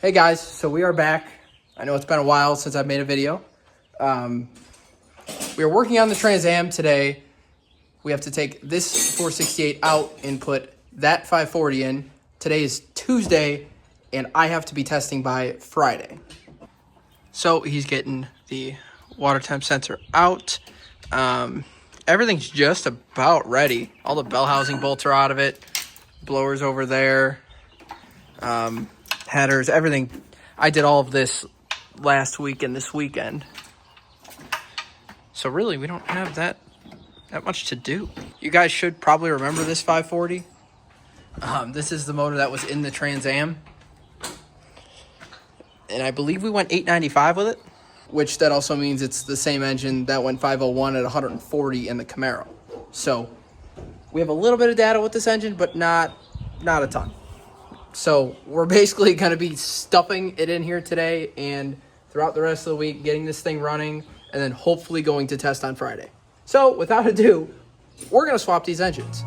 Hey guys, so we are back. I know it's been a while since I've made a video. We are working on the Trans Am today. We have to take this 468 out and put that 540 in. Today is Tuesday, and I have to be testing by Friday. So he's getting the water temp sensor out. Everything's just about ready. All the bell housing bolts are out of it. Blowers over there. Headers, everything. I did all of this last week and this weekend. So really, we don't have that much to do. You guys should probably remember this 540. This is the motor that was in the Trans Am. And I believe we went 895 with it, which that also means it's the same engine that went 501 at 140 in the Camaro. So we have a little bit of data with this engine, but not a ton. So we're basically going to be stuffing it in here today and throughout the rest of the week, getting this thing running, and then hopefully going to test on Friday. So without ado, we're going to swap these engines.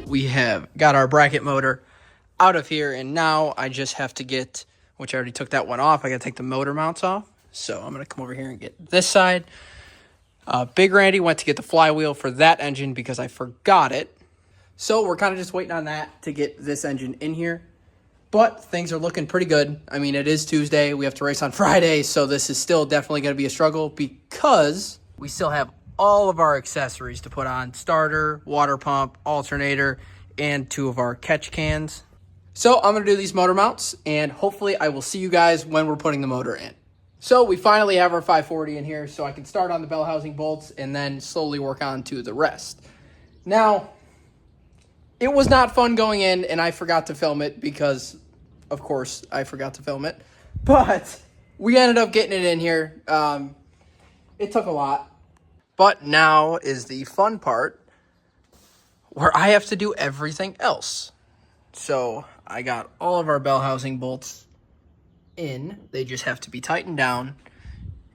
We have got our bracket motor out of here, and now I just have to get, which I already took that one off, I got to take the motor mounts off. So I'm going to come over here and get this side. Big Randy went to get the flywheel for that engine because I forgot it. So we're kind of just waiting on that to get this engine in here. But things are looking pretty good. I mean, it is Tuesday. We have to race on Friday, so this is still definitely going to be a struggle because we still have all of our accessories to put on: starter, water pump, alternator, and 2 of our catch cans. So I'm going to do these motor mounts, and hopefully I will see you guys when we're putting the motor in. So we finally have our 540 in here, so I can start on the bell housing bolts and then slowly work on to the rest. Now, it was not fun going in, and I forgot to film it because, of course, I forgot to film it. But we ended up getting it in here. It took a lot. But now is the fun part where I have to do everything else. So I got all of our bell housing bolts in. They just have to be tightened down,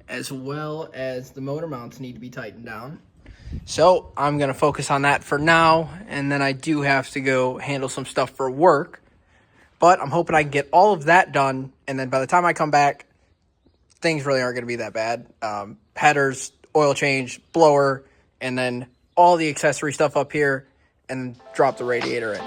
as well as the motor mounts need to be tightened down. So I'm going to focus on that for now, and then I do have to go handle some stuff for work. But I'm hoping I can get all of that done, and then by the time I come back, things really aren't going to be that bad. Headers, oil change, blower, and then all the accessory stuff up here, and drop the radiator in.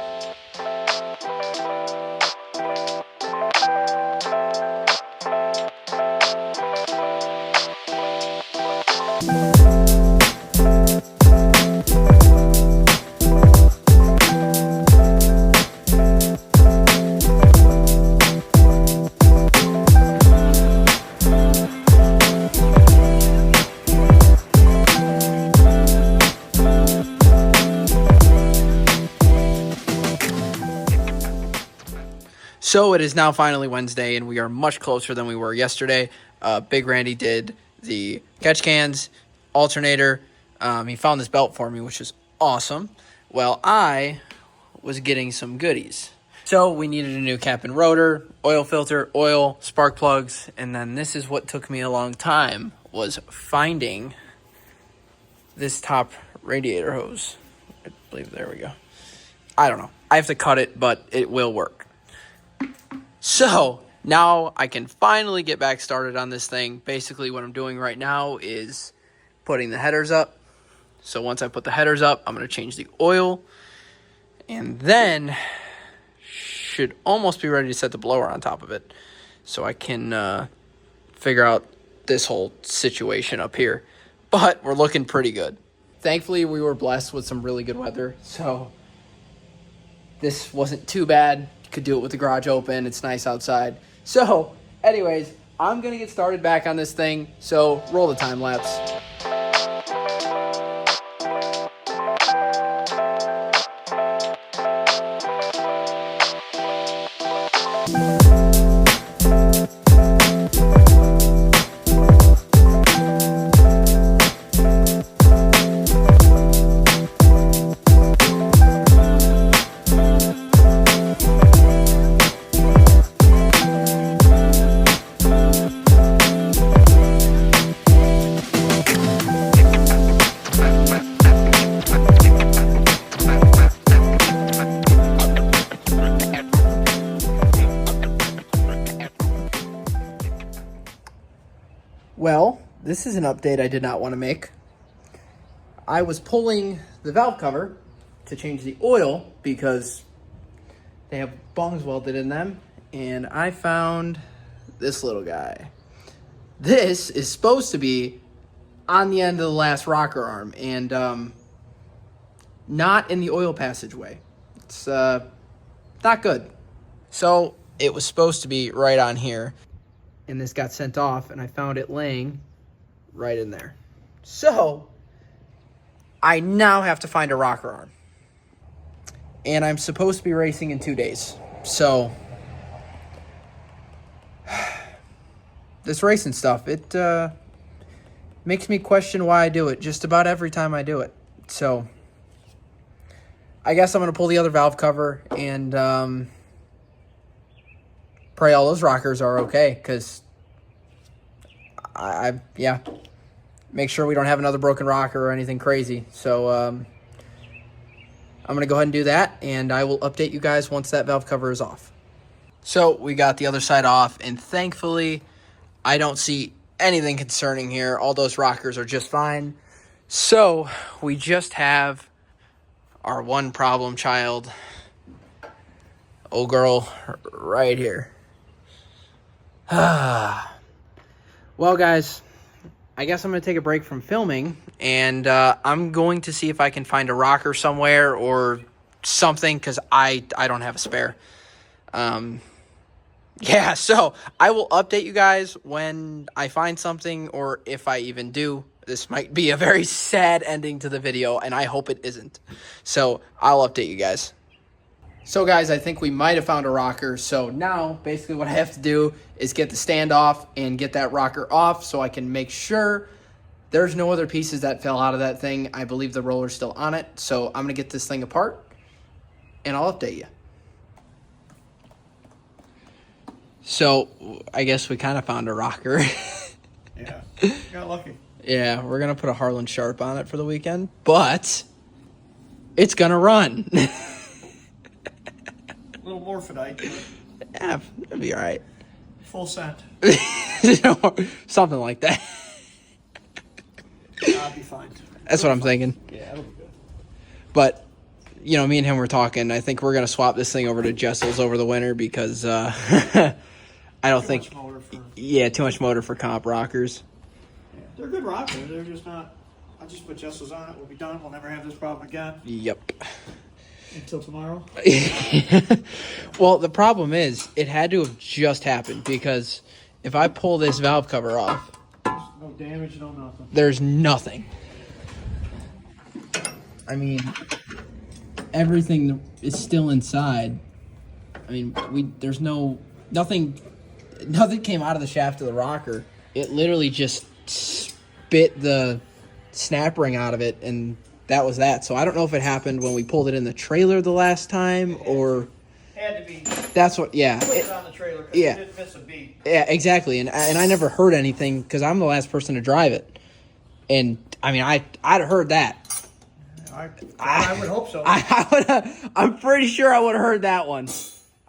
So it is now finally Wednesday, and we are much closer than we were yesterday. Big Randy did the catch cans, alternator. He found this belt for me, which is awesome. Well, I was getting some goodies. So we needed a new cap and rotor, oil filter, oil, spark plugs, and then this is what took me a long time, was finding this top radiator hose. I believe, there we go. I don't know. I have to cut it, but it will work. So now I can finally get back started on this thing. Basically what I'm doing right now is putting the headers up. So once I put the headers up, I'm going to change the oil, and then should almost be ready to set the blower on top of it so I can figure out this whole situation up here. But we're looking pretty good. Thankfully, we were blessed with some really good weather, so this wasn't too bad. Could do it with the garage open. It's nice outside. So anyways, I'm going to get started back on this thing. So roll the time lapse. Well, this is an update I did not want to make. I was pulling the valve cover to change the oil because they have bongs welded in them, and I found this little guy. This is supposed to be on the end of the last rocker arm and not in the oil passageway. It's not good. So it was supposed to be right on here, and this got sent off, and I found it laying right in there. So I now have to find a rocker arm, and I'm supposed to be racing in 2 days. So this racing stuff, it makes me question why I do it just about every time I do it. So I guess I'm going to pull the other valve cover and pray all those rockers are okay, because yeah, make sure we don't have another broken rocker or anything crazy. So I'm going to go ahead and do that, and I will update you guys once that valve cover is off. So we got the other side off, and thankfully I don't see anything concerning here. All those rockers are just fine. So we just have our one problem child, old girl, right here. Well, guys, I guess I'm going to take a break from filming, and I'm going to see if I can find a rocker somewhere or something, because I don't have a spare. Yeah, so I will update you guys when I find something, or if I even do. This might be a very sad ending to the video, and I hope it isn't. So I'll update you guys. So guys, I think we might have found a rocker. So now basically what I have to do is get the stand off and get that rocker off so I can make sure there's no other pieces that fell out of that thing. I believe the roller's still on it. So I'm going to get this thing apart and I'll update you. So I guess we kind of found a rocker. Yeah, got lucky. Yeah, we're going to put a Harlan Sharp on it for the weekend, but it's going to run. A little morphodite, but Yeah, it'll be all right. full scent. Something like that. I'll be fine. That's what I'm thinking. Yeah, it'll be good. But, you know, me and him were talking. I think we're going to swap this thing over to Jessel's over the winter because I don't think... Too much motor for, Yeah, too much motor for comp rockers. yeah. They're good rockers. They're just not... I'll just put Jessel's on it. We'll be done. We'll never have this problem again. Yep. Until tomorrow. Well, the problem is, it had to have just happened, because if I pull this valve cover off, There's no damage, no nothing. there's nothing. I mean, everything is still inside. I mean, there's nothing came out of the shaft of the rocker. It literally just spit the snap ring out of it, and that was that. So I don't know if it happened when we pulled it in the trailer the last time, or... Had to be That's what, yeah. put it on the trailer because yeah. it didn't miss a beat. Yeah, exactly. And I never heard anything because I'm the last person to drive it. And, I mean, I'd have heard that. I would hope so. I'm pretty sure I would have heard that one.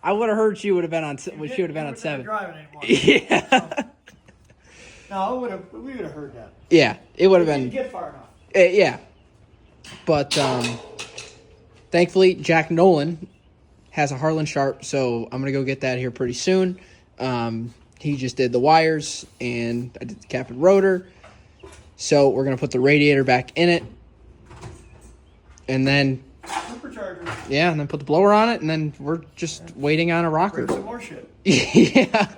I would have heard she would have been on 7. Driving anymore. Yeah. No, we would have heard that. Yeah, it would have Didn't been. get far enough. Yeah. But thankfully, Jack Nolan has a Harlan Sharp, so I'm going to go get that here pretty soon. He just did the wires, and I did the cap and rotor. So we're going to put the radiator back in it. And then, Supercharger. yeah, and then put the blower on it, and then we're just waiting on a rocker. Bring some more shit. Yeah.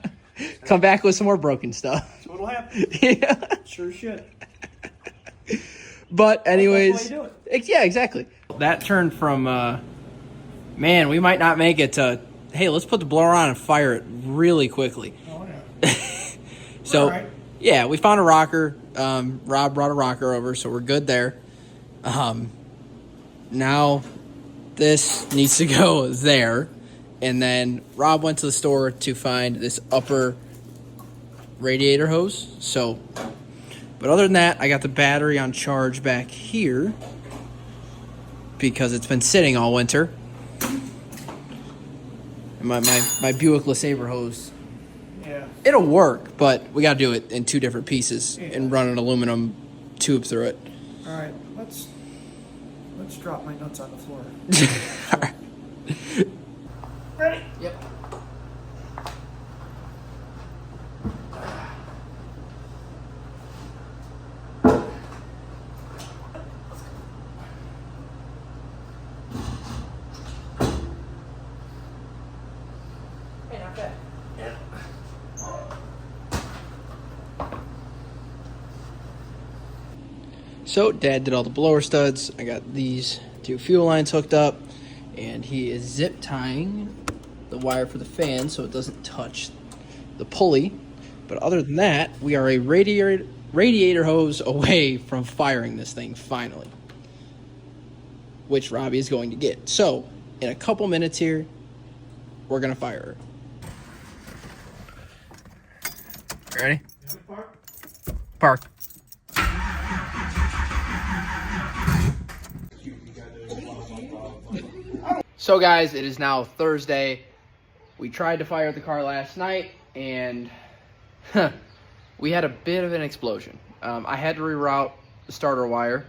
Come back with some more broken stuff. That's what'll happen. Yeah. Sure shit. But anyways, That's the way you do yeah, exactly. That turned from, man, we might not make it to, hey, let's put the blower on and fire it really quickly. Oh, yeah. So, Alright. yeah, we found a rocker. Rob brought a rocker over, so we're good there. Now this needs to go there. And then Rob went to the store to find this upper radiator hose. So, but other than that, I got the battery on charge back here because it's been sitting all winter. And my Buick LeSabre hose Yeah. It'll work, but we got to do it in 2 different pieces Yeah. and run an aluminum tube through it. All right, let's drop my nuts on the floor. Ready? Yep. Hey, not bad. Yeah. So Dad did all the blower studs. I got these 2 fuel lines hooked up, and he is zip tying the wire for the fan so it doesn't touch the pulley. But other than that, we are a radiator hose away from firing this thing finally, which Robbie is going to get. So in a couple minutes here, we're gonna fire her. Ready? Park. So guys, it is now Thursday. We tried to fire the car last night, and we had a bit of an explosion. I had to reroute the starter wire,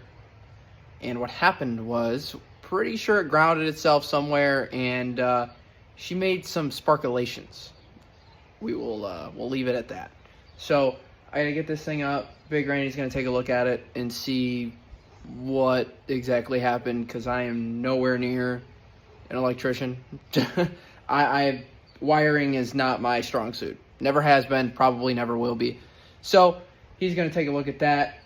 and what happened was, pretty sure it grounded itself somewhere, and she made some sparkulations. We'll leave it at that. So I gotta get this thing up. Big Randy's gonna take a look at it and see what exactly happened, because I am nowhere near an electrician. Wiring is not my strong suit. Never has been, probably never will be. So he's gonna take a look at that.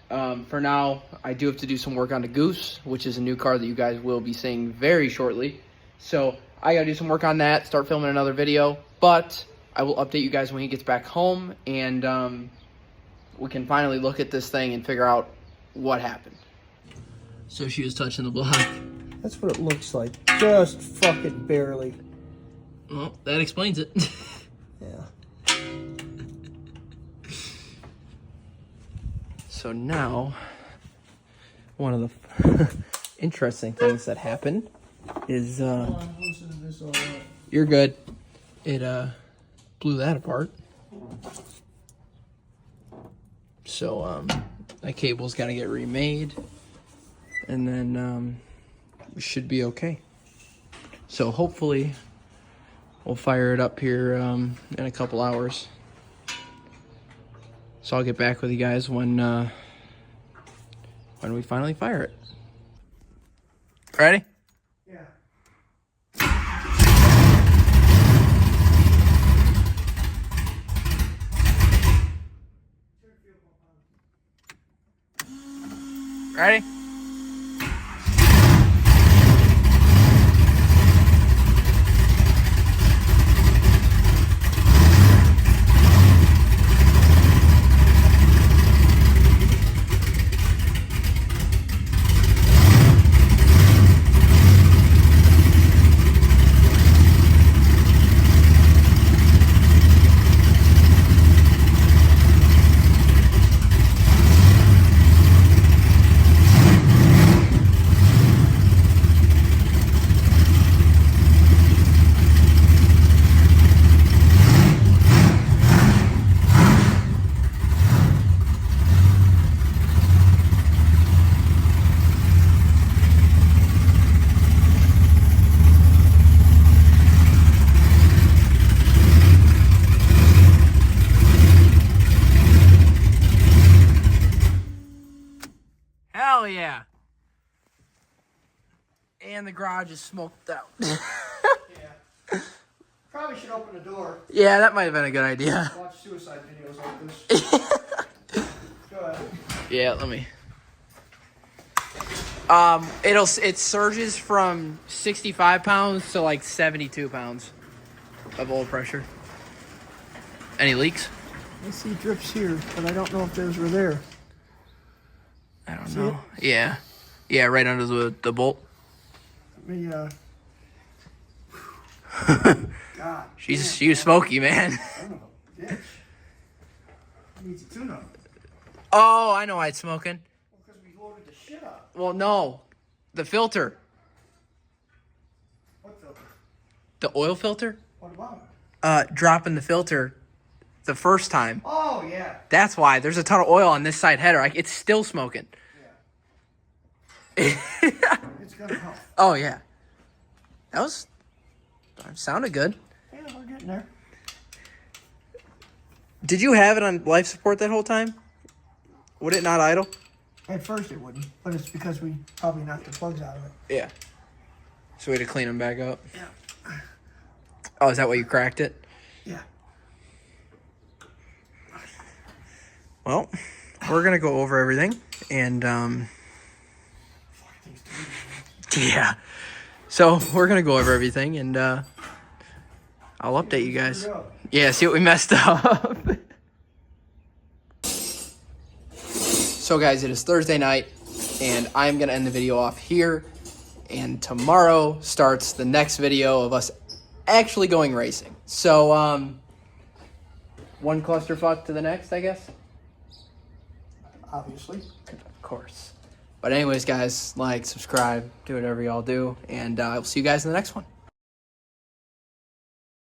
For now, I do have to do some work on the Goose, which is a new car that you guys will be seeing very shortly. So I gotta do some work on that, start filming another video, but I will update you guys when he gets back home, and we can finally look at this thing and figure out what happened. So she was touching the block. That's what it looks like. Just fucking barely. Well, that explains it. Yeah. So now, one of the interesting things that happened is, you're good. It blew that apart. So that cable's got to get remade, and then we should be okay. So hopefully we'll fire it up here in a couple hours. So I'll get back with you guys when we finally fire it. Ready? Yeah. Ready? Hell yeah. And the garage is smoked out. Yeah. Probably should open the door. Yeah, that might have been a good idea. Watch suicide videos like this. Go ahead. Yeah, let me. It surges from 65 pounds to like 72 pounds of oil pressure. Any leaks? I see drips here, but I don't know if those were there. I don't See know. Yeah. Yeah, right under the bolt. Let me, God. She was smoky, man. Son of a bitch. Needs a tune-up. Oh, I know why it's smoking. Well, because we loaded the shit up. Well, no. The filter. What filter? The oil filter? What about it? Dropping the filter. the first time. Oh, yeah. That's why. There's a ton of oil on this side header. It's still smoking. Yeah. It's going to help. Oh, yeah. That sounded good. Yeah, we're getting there. Did you have it on life support that whole time? Would it not idle? At first it wouldn't, but it's because we probably knocked the plugs out of it. Yeah. So we had to clean them back up? Yeah. Oh, is that why you cracked it? Yeah. Well, we're going to go over everything. And, yeah. So we're going to go over everything, and I'll update you guys. Yeah, see what we messed up. So, guys, it is Thursday night, and I'm going to end the video off here. And tomorrow starts the next video of us actually going racing. So, one clusterfuck to the next, I guess? Obviously. Of course. But anyways, guys, like, subscribe, do whatever y'all do, and I'll see you guys in the next one.